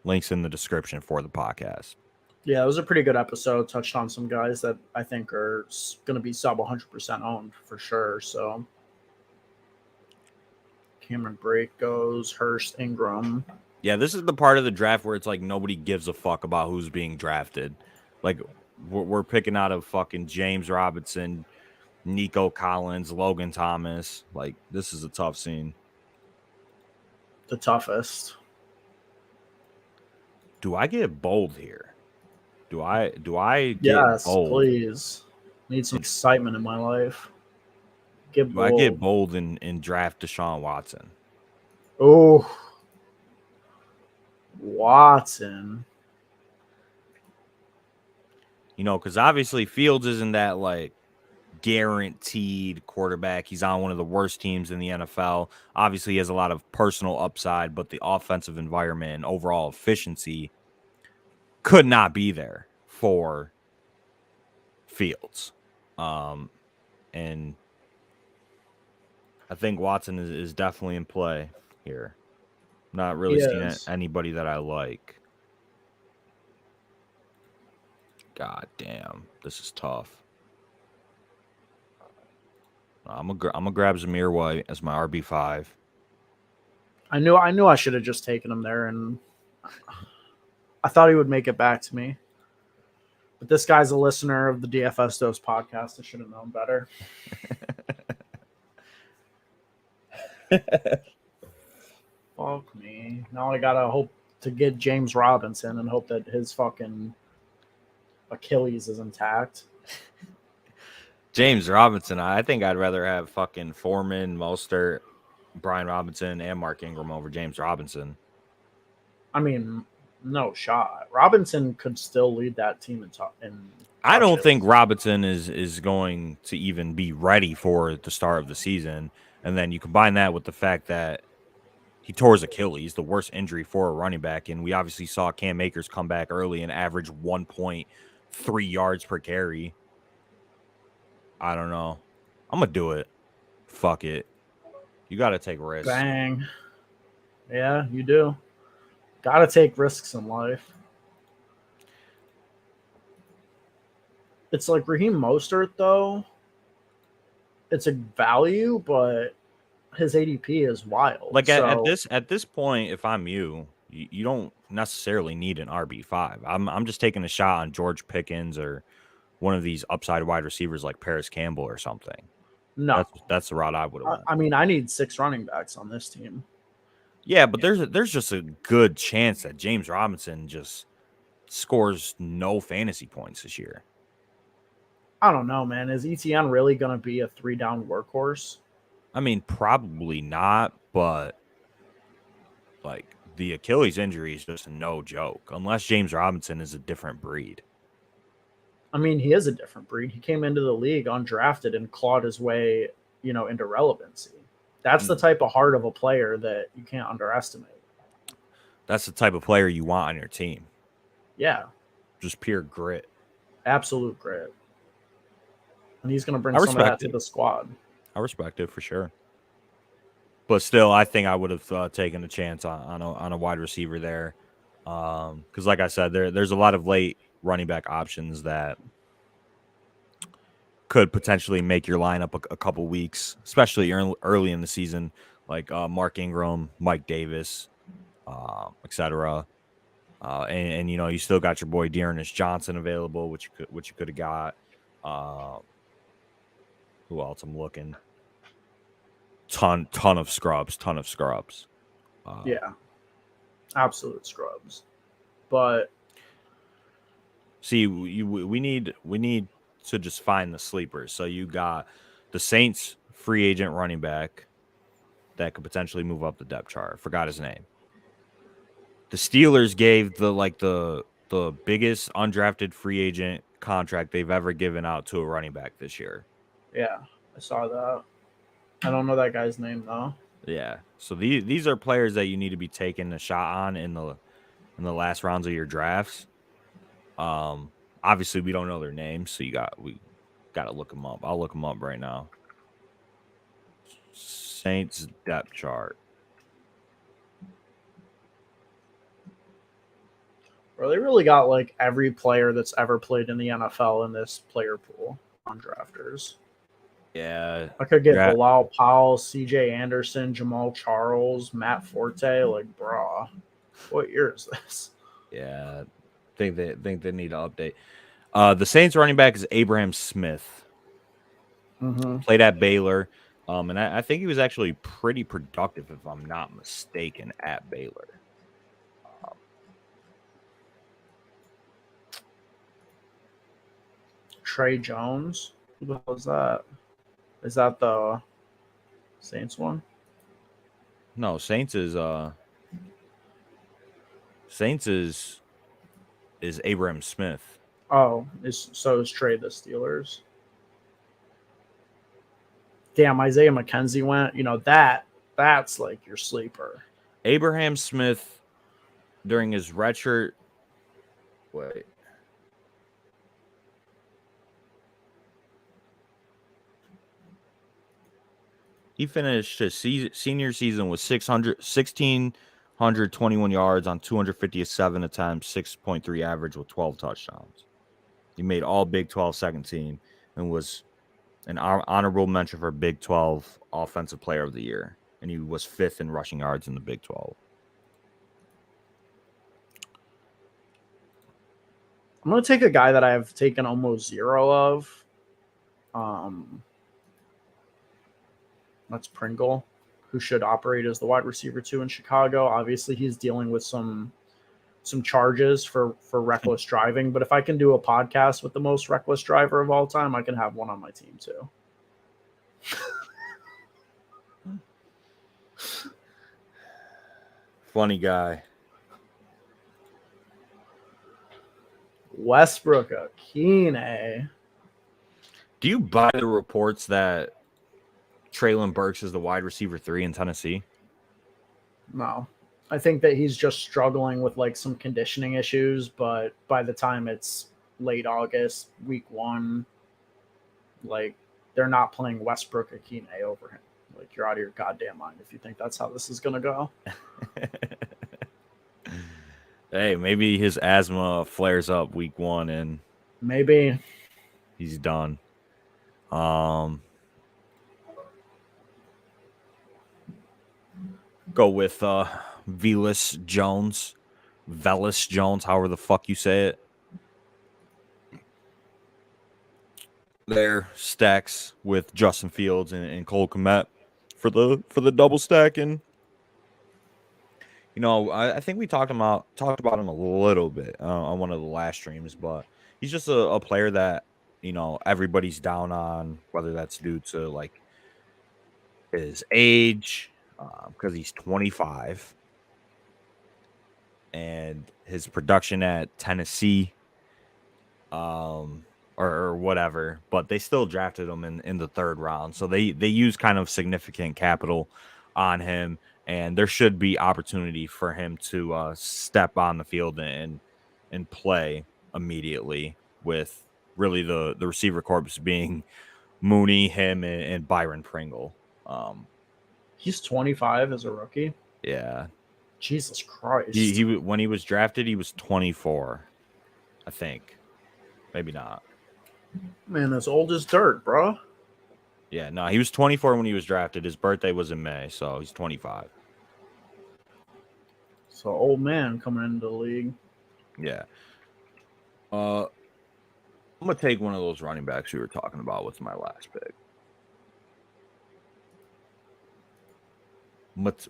links in the description for the podcast. Yeah, it was a pretty good episode. Touched on some guys that I think are going to be sub 100% owned for sure. So Cameron Brake goes, Hurst, Ingram. Yeah, this is the part of the draft where it's like nobody gives a fuck about who's being drafted. Like we're picking out of fucking James Robinson, Nico Collins, Logan Thomas. Like this is a tough scene. The toughest. Do I get bold here? Do I get yes, bold? Please. Need some excitement in my life. Do I get bold and draft Deshaun Watson? Oh, Watson. You know, because obviously Fields isn't that like guaranteed quarterback. He's on one of the worst teams in the NFL. Obviously, he has a lot of personal upside, but the offensive environment and overall efficiency could not be there for Fields. And I think Watson is definitely in play here. Not really seeing anybody that I like. God damn, this is tough. I'm gonna grab Zamir White as my RB5. I knew I should have just taken him there, and I thought he would make it back to me. But this guy's a listener of the DFS Dose podcast. I should have known better. Fuck me. Now I gotta hope to get James Robinson and hope that his fucking Achilles is intact. James Robinson, I think I'd rather have fucking Foreman, Mostert, Brian Robinson, and Mark Ingram over James Robinson. I mean, no shot. Robinson could still lead that team in I don't think Robinson is going to even be ready for the start of the season. And then you combine that with the fact that he tore his Achilles, the worst injury for a running back. And we obviously saw Cam Akers come back early and average 1.3 yards per carry. I don't know. I'm going to do it. Fuck it. You got to take risks. Bang. Yeah, you do. Got to take risks in life. It's like Raheem Mostert, though. It's a value, but his ADP is wild. Like at this point, if I'm you don't necessarily need an RB5. I'm just taking a shot on George Pickens or one of these upside wide receivers like Paris Campbell or something. No, that's the route I would have went. I mean, I need 6 running backs on this team. Yeah, but there's just a good chance that James Robinson just scores no fantasy points this year. I don't know, man. Is ETN really going to be a 3-down workhorse? I mean, probably not, but like the Achilles injury is just no joke unless James Robinson is a different breed. I mean, he is a different breed. He came into the league undrafted and clawed his way, into relevancy. That's the type of heart of a player that you can't underestimate. That's the type of player you want on your team. Yeah. Just pure grit. Absolute grit. And he's going to bring some of that to the squad. I respect it for sure. But still, I think I would have taken a chance on a wide receiver there. Because like I said, there's a lot of late running back options that could potentially make your lineup a couple weeks, especially early in the season, like Mark Ingram, Mike Davis, etc. And you still got your boy Dearness Johnson available, which you could have got. Who else? I'm looking. Ton of scrubs. Yeah, absolute scrubs. But see, we need to just find the sleepers. So you got the Saints free agent running back that could potentially move up the depth chart. Forgot his name. The Steelers gave the biggest undrafted free agent contract they've ever given out to a running back this year. Yeah, I saw that. I don't know that guy's name though. Yeah. So these are players that you need to be taking a shot on in the last rounds of your drafts. Obviously we don't know their names, so we got to look them up. I'll look them up right now. Saints depth chart. Bro, they really got like every player that's ever played in the NFL in this player pool on drafters. Yeah. I could get Bilal Powell, CJ Anderson, Jamal Charles, Matt Forte. Like, bro, what year is this? Yeah. Think they need to update. The Saints running back is Abraham Smith. Mm-hmm. Played at Baylor. And I think he was actually pretty productive, if I'm not mistaken, at Baylor. Trey Jones. Who the hell is that? Is that the Saints one? No, Saints is Abraham Smith. Oh, is Trey the Steelers? Damn, Isaiah McKenzie went. You know that's like your sleeper. Abraham Smith during his redshirt. Wait. He finished his senior season with 1,621 yards on 257 attempts, 6.3 average with 12 touchdowns. He made all Big 12 second team and was an honorable mention for Big 12 Offensive Player of the Year. And he was 5th in rushing yards in the Big 12. I'm going to take a guy that I've taken almost zero of. That's Pringle, who should operate as the wide receiver 2 in Chicago. Obviously, he's dealing with some charges for reckless driving. But if I can do a podcast with the most reckless driver of all time, I can have one on my team too. Funny guy. Westbrook Akine. Do you buy the reports that Treylon Burks is the wide receiver 3 in Tennessee? No. I think that he's just struggling with like some conditioning issues, but by the time it's late August, week 1, like they're not playing Westbrook Akine over him. Like, you're out of your goddamn mind if you think that's how this is going to go. Hey, maybe his asthma flares up week 1 and maybe he's done. Go with Velus Jones, however the fuck you say it. There, stacks with Justin Fields and Cole Kmet for the double stacking. You know, I think we talked about him a little bit on one of the last streams, but he's just a player that, you know, everybody's down on, whether that's due to like his age, because he's 25, and his production at Tennessee, or whatever, but they still drafted him in the 3rd round. So they use kind of significant capital on him, and there should be opportunity for him to step on the field and play immediately, with really the receiver corps being Mooney, him, and Byron Pringle. he's 25 as a rookie. Yeah. Jesus Christ. He when he was drafted, he was 24, I think. Maybe not. Man, that's old as dirt, bro. Yeah, no, he was 24 when he was drafted. His birthday was in May, so he's 25. So old man coming into the league. Yeah. I'm gonna take one of those running backs we were talking about with my last pick.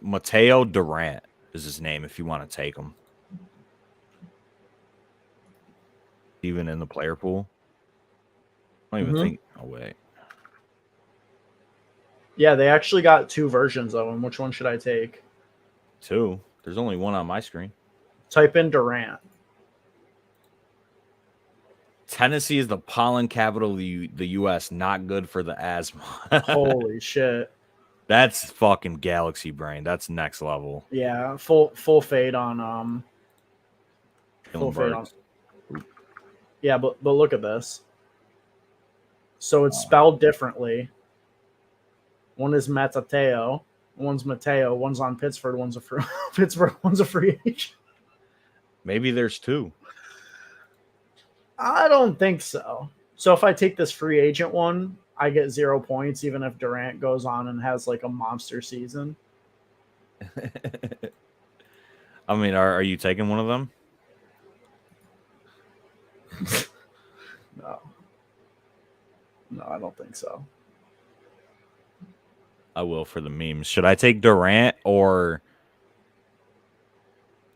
Mateo Durant is his name if you want to take him. Even in the player pool. I don't even think. Oh, wait. Yeah, they actually got 2 versions of him. Which one should I take? 2. There's only one on my screen. Type in Durant. Tennessee is the pollen capital of the U.S. Not good for the asthma. Holy shit. That's fucking galaxy brain. That's next level. Yeah, full fade on full fade on. Yeah, but look at this. So it's spelled differently. One is Matateo, one's Mateo, one's on Pittsburgh, one's a free Pittsburgh, one's a free agent. Maybe there's two. I don't think so. So if I take this free agent one, I get 0 points, even if Durant goes on and has like a monster season. I mean, are you taking one of them? No, I don't think so. I will for the memes. Should I take Durant or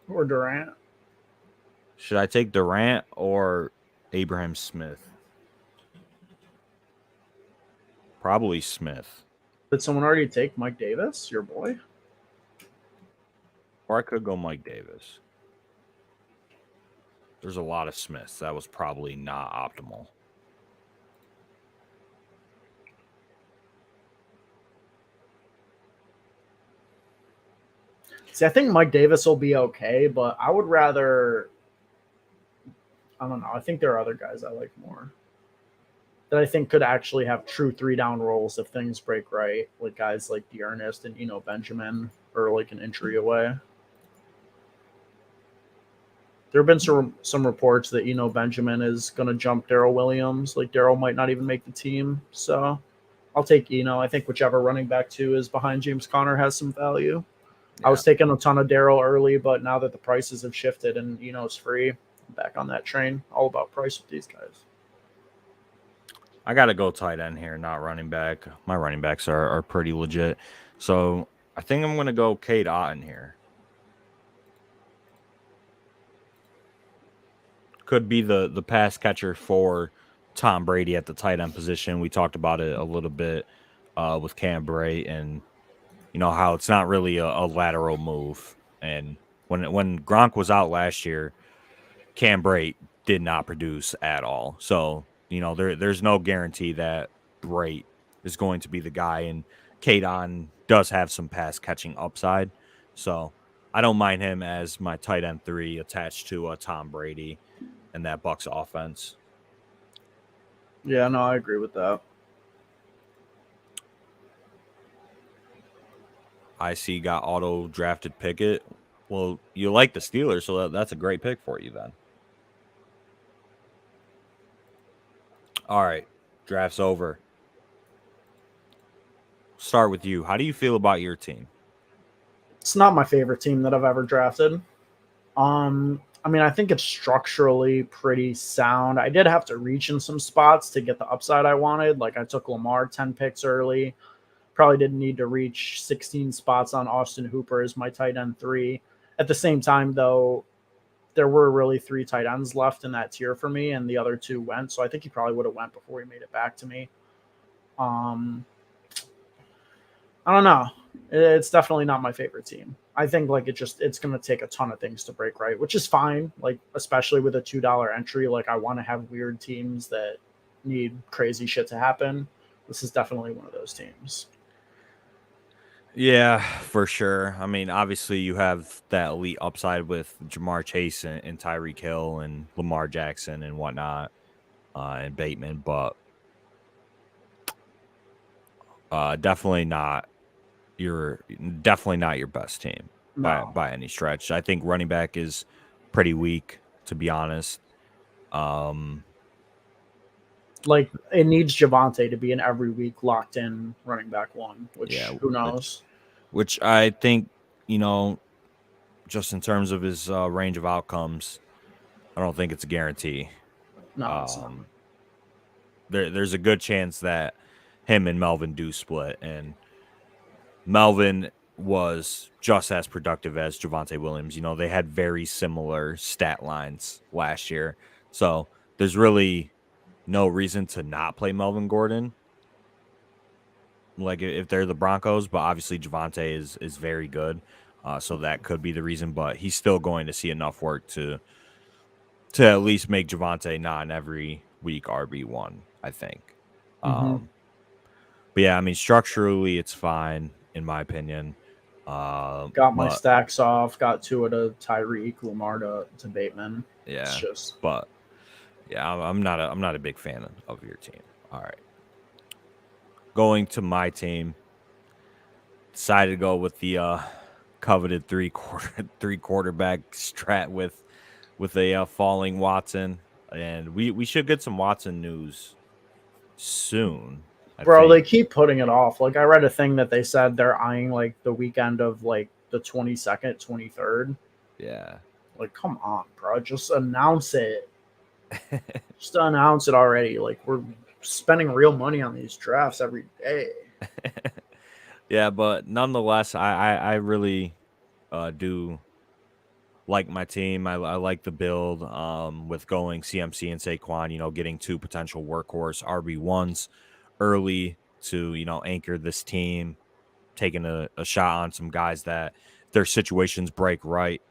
Durant? Should I take Durant or Abraham Smith? Probably Smith. Did someone already take Mike Davis, your boy? Or I could go Mike Davis. There's a lot of Smiths. That was probably not optimal. See, I think Mike Davis will be okay, but I would rather. I don't know. I think there are other guys I like more that I think could actually have true 3-down roles if things break right, like guys like Dearness and Benjamin, or like an injury away. There have been some reports that Benjamin is going to jump Darrell Williams. Like Darrell might not even make the team, so I'll take I think whichever running back 2 is behind James Conner has some value. Yeah. I was taking a ton of Darrell early, but now that the prices have shifted and it's free, I'm back on that train. All about price with these guys. I got to go tight end here, not running back. My running backs are pretty legit. So I think I'm going to go Cade Otton here. Could be the pass catcher for Tom Brady at the tight end position. We talked about it a little bit with Cam Brate and how it's not really a lateral move. And when Gronk was out last year, Cam Brate did not produce at all. So, there's no guarantee that Brate is going to be the guy. And Cade Otton does have some pass catching upside. So I don't mind him as my tight end 3 attached to Tom Brady and that Bucs offense. Yeah, no, I agree with that. I see got auto drafted Pickett. Well, you like the Steelers, so that's a great pick for you then. All right, draft's over. Start with you. How do you feel about your team? It's not my favorite team that I've ever drafted. I think it's structurally pretty sound. I did have to reach in some spots to get the upside I wanted. Like I took Lamar 10 picks early. Probably didn't need to reach 16 spots on Austin Hooper as my tight end 3. At the same time, though, there were really 3 tight ends left in that tier for me, and the other 2 went. So I think he probably would have went before he made it back to me. I don't know. It's definitely not my favorite team. I think it's going to take a ton of things to break right, which is fine. Like, especially with a $2 entry, like I want to have weird teams that need crazy shit to happen. This is definitely one of those teams. Yeah, for sure. I mean, obviously you have that elite upside with Jamar Chase and Tyreek Hill and Lamar Jackson and whatnot, and Bateman, but definitely not your best team by any stretch. I think running back is pretty weak, to be honest. Like it needs Javonte to be an every week locked in running back 1, which who knows? Which I think, just in terms of his range of outcomes, I don't think it's a guarantee. No, it's not. There's a good chance that him and Melvin do split, and Melvin was just as productive as Javonte Williams. They had very similar stat lines last year, so there's really no reason to not play Melvin Gordon. Like if they're the Broncos, but obviously Javonte is very good, so that could be the reason. But he's still going to see enough work to at least make Javonte not an every week RB1, I think. Mhm. But yeah, I mean, structurally, it's fine in my opinion. Got my But stacks off. Got Tua to Tyreek, Lamar to Bateman. It's yeah, just but yeah, I'm not a big fan of your team. All right, going to my team, decided to go with the coveted three quarterback strat with a falling Watson, and we should get some Watson news soon. I bro. They think. keep putting it off. Like I read a thing that they said they're eyeing like the weekend of like the 22nd, 23rd. Yeah. Like, come on, bro. Just announce it. Just announce it already. Like we're spending real money on these drafts every day. Yeah, but nonetheless, I really do like my team. I like the build with going CMC and Saquon, getting two potential workhorse RB1s early to, anchor this team, taking a shot on some guys that if their situations break right,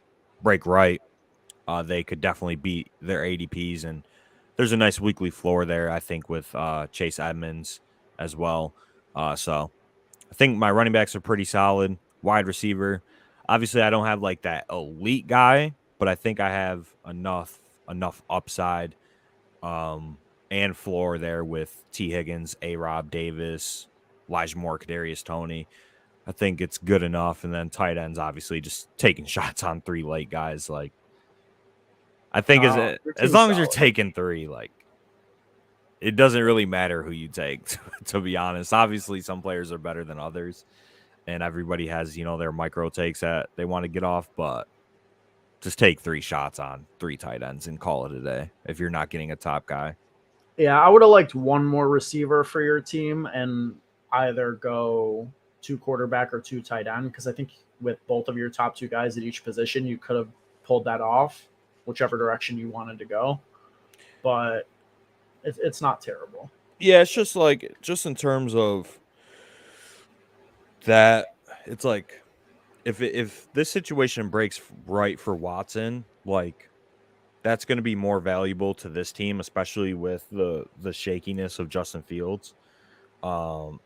they could definitely beat their ADPs. And there's a nice weekly floor there, I think, with Chase Edmonds as well. So I think my running backs are pretty solid. Wide receiver, obviously, I don't have like that elite guy, but I think I have enough upside and floor there with T. Higgins, A. Rob Davis, Elijah Moore, Kadarius Toney. I think it's good enough. And then tight ends, obviously, just taking shots on three late guys. Like I think Your as team's long as you're solid. taking three, like it doesn't really matter who you take. To be honest, obviously, some players are better than others and everybody has, their micro takes that they want to get off, but just take three shots on three tight ends and call it a day if you're not getting a top guy. Yeah, I would have liked one more receiver for your team and either go two quarterback or two tight end because I think with both of your top two guys at each position, you could have pulled that off, whichever direction you wanted to go. But it's not terrible. Yeah, it's just in terms of that, it's like if this situation breaks right for Watson, like that's going to be more valuable to this team, especially with the shakiness of Justin Fields. Um,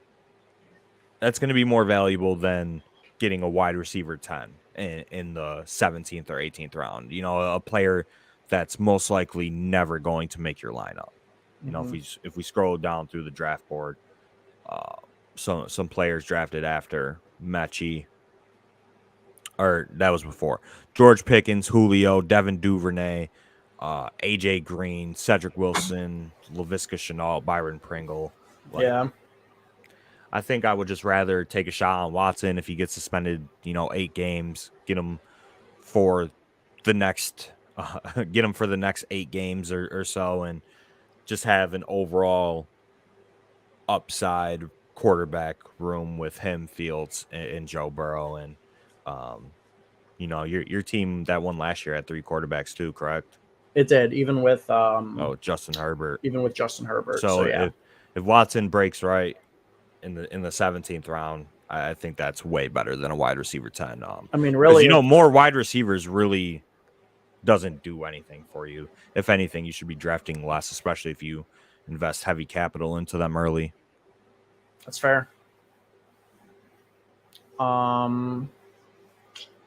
that's going to be more valuable than getting a wide receiver 10 in the 17th or 18th round. A player that's most likely never going to make your lineup. Mm-hmm. If we scroll down through the draft board, uh, some players drafted after Mechie, or that was before George Pickens, Julio, Devin Duvernay, AJ Green, Cedric Wilson, Laviska Shenault, Byron Pringle. Like, Yeah. I think I would just rather take a shot on Watson if he gets suspended, 8 games, get him for the next, get him for the next 8 games or so, and just have an overall upside quarterback room with him, Fields, and Joe Burrow, and your team that won last year had 3 quarterbacks too, correct? It did, Justin Herbert. even with Justin Herbert. So So yeah. if Watson breaks right in the 17th round, I think that's way better than a wide receiver 10. I mean, Because really, more wide receivers really doesn't do anything for you. If anything, you should be drafting less, especially if you invest heavy capital into them early. that's fair. I don't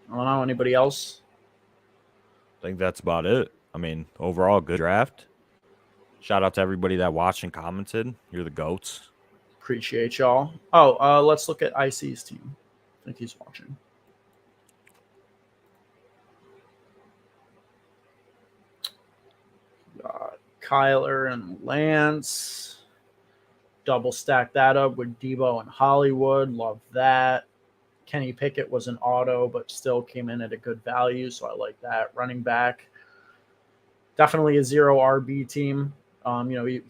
know anybody else. I think that's about it. I mean, overall, good draft. Shout out to everybody that watched and commented. You're the goats. Appreciate y'all. Oh, let's look at IC's team. I think he's watching. Got Kyler and Lance. Double stack that up with Debo and Hollywood. Love that. Kenny Pickett was an auto, but still came in at a good value, so I like that. Running back, definitely a zero RB team.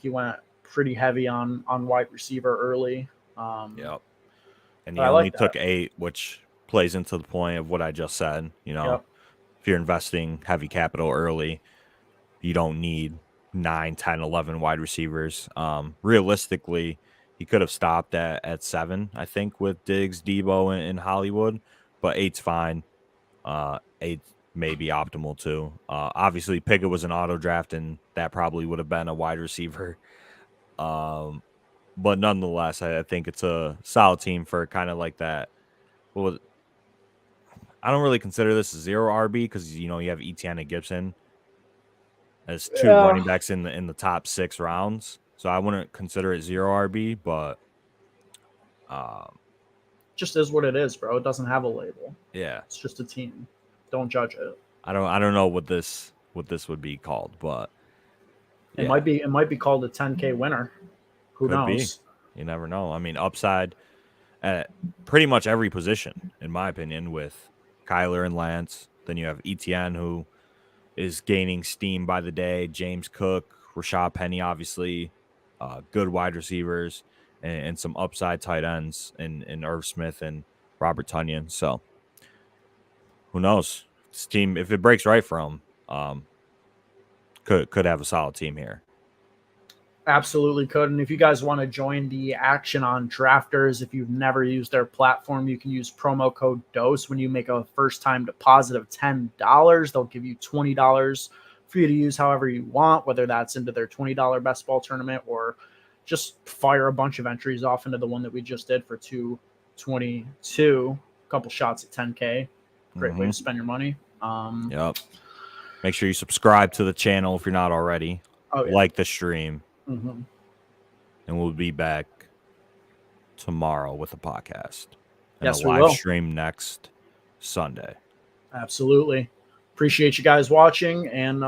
He went pretty heavy on wide receiver early. Yep. And he But I only like took that. 8, which plays into the point of what I just said. Yep. If you're investing heavy capital early, you don't need 9, 10, 11 wide receivers. Realistically, he could have stopped at 7, I think, with Diggs, Debo, and Hollywood, but 8's fine. 8 may be optimal too. Obviously, Pickett was an auto draft, and that probably would have been a wide receiver. But nonetheless, I think it's a solid team for kind of like that. Well, I don't really consider this a zero RB because you have Etienne and Gibson as two Yeah, running backs in the top 6 rounds, so I wouldn't consider it zero RB. But just is what it is, bro. It doesn't have a label. yeah, It's just a team. Don't judge it. I don't know what this would be called, but It yeah, might be called a 10K winner. Who could be. knows? You never know. I mean, upside at pretty much every position, in my opinion, with Kyler and Lance. Then you have Etienne, who is gaining steam by the day. James Cook, Rashad Penny, obviously, good wide receivers, and some upside tight ends in Irv Smith and Robert Tonyan. So who knows? This team, if it breaks right for them, could have a solid team here. Absolutely could. And if you guys want to join the action on Drafters, if you've never used their platform, you can use promo code DOSE when you make a first time deposit of $10. They'll give you $20 for you to use however you want, whether that's into their $20 best ball tournament or just fire a bunch of entries off into the one that we just did for 222. A couple shots at 10K. Great way to spend your money. Yep. Make sure you subscribe to the channel if you're not already. Oh, yeah. Like the stream. Mm-hmm. And we'll be back tomorrow with a podcast. And Yes, a we live will. stream next Sunday. Absolutely. Appreciate you guys watching, and